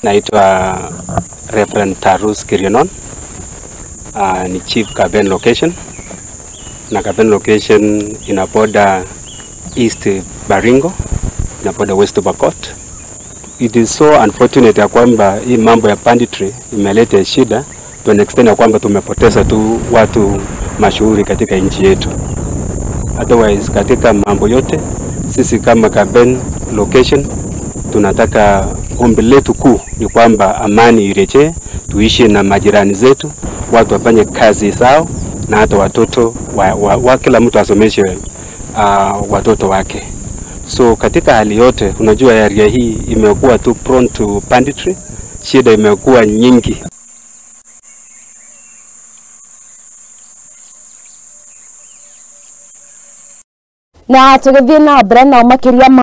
Naitwa Reverend Tarus Kirionon, ni Chief Kaben Location, na Kaben Location inaboda East Baringo, inaboda West Pokot. It is so unfortunate ya kwamba hii mambo ya banditry imeleta shida to an extent ya kwamba tumepoteza tu watu mashuhuri katika nchi yetu. Otherwise katika mambo yote sisi kama Kaben Location tunataka ombi letu kuu ni kwamba amani irejee, tuishi na majirani zetu, watu wafanye kazi zao, na hata watoto wa kila mtu asomeshe watoto wake. So katika hali yote unajua area hii imekuwa tu prone to banditry, shida imekuwa nyingi. Na tugithie na mbere na makiria